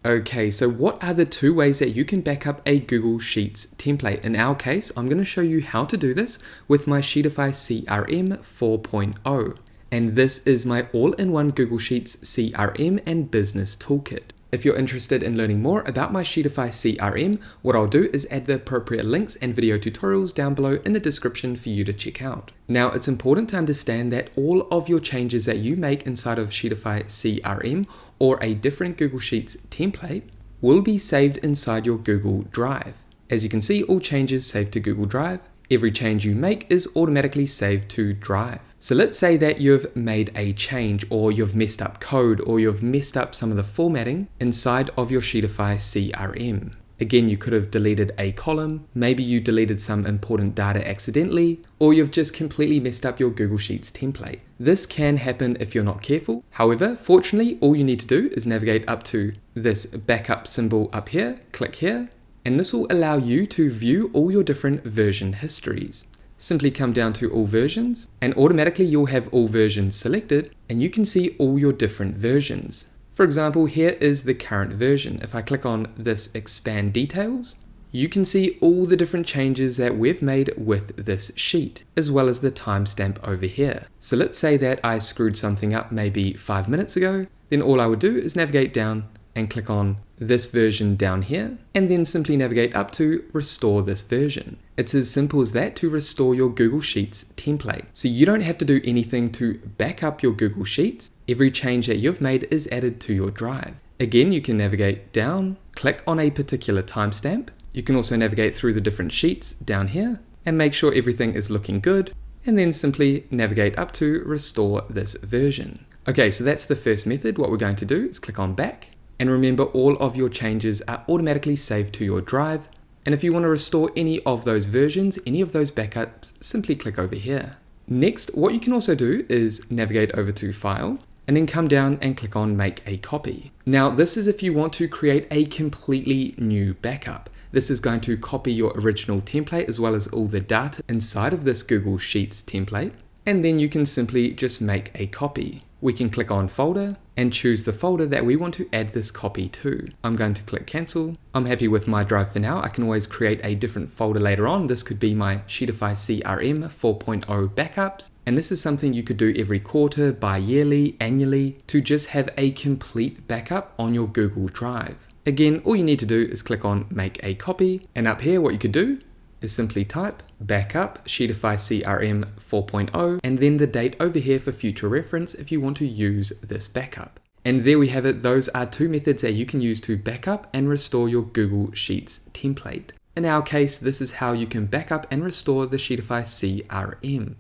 Okay, so what are the two ways that you can back up a Google Sheets template? In our case, I'm going to show you how to do this with my Sheetify CRM 4.0. And this is my all-in-one Google Sheets CRM and business toolkit. If you're interested in learning more about my Sheetify CRM, what I'll do is add the appropriate links and video tutorials down below in the description for you to check out. Now, it's important to understand that all of your changes that you make inside of Sheetify CRM or a different Google Sheets template will be saved inside your Google Drive. As you can see, all changes saved to Google Drive. Every change you make is automatically saved to Drive. So let's say that you've made a change, or you've messed up code, or you've messed up some of the formatting inside of your Sheetify CRM. Again, you could have deleted a column, maybe you deleted some important data accidentally, or you've just completely messed up your Google Sheets template. This can happen if you're not careful. However, fortunately, all you need to do is navigate up to this backup symbol up here, click here, and this will allow you to view all your different version histories. Simply come down to all versions, and automatically you'll have all versions selected, and you can see all your different versions. For example, here is the current version. If I click on this expand details, you can see all the different changes that we've made with this sheet, as well as the timestamp over here. So let's say that I screwed something up maybe 5 minutes ago, then all I would do is navigate down and click on this version down here, and then simply navigate up to restore this version. It's as simple as that to restore your Google Sheets template. So you don't have to do anything to back up your Google Sheets. Every change that you've made is added to your drive. Again, you can navigate down, click on a particular timestamp. You can also navigate through the different sheets down here and make sure everything is looking good, and then simply navigate up to restore this version. Okay, so that's the first method. What we're going to do is click on back. And remember, all of your changes are automatically saved to your drive. And if you want to restore any of those versions, any of those backups, simply click over here. Next, what you can also do is navigate over to File, and then come down and click on Make a Copy. Now, this is if you want to create a completely new backup. This is going to copy your original template as well as all the data inside of this Google Sheets template. And then you can simply just make a copy. We can click on Folder and choose the folder that we want to add this copy to. I'm going to click Cancel. I'm happy with my drive for now. I can always create a different folder later on. This could be my Sheetify CRM 4.0 backups. And this is something you could do every quarter, bi-yearly, annually, to just have a complete backup on your Google Drive. Again, all you need to do is click on Make a Copy. And up here, what you could do is simply type backup Sheetify CRM 4.0 and then the date over here for future reference if you want to use this backup. And there we have it. Those are two methods that you can use to backup and restore your Google Sheets template. In our case, this is how you can backup and restore the Sheetify CRM.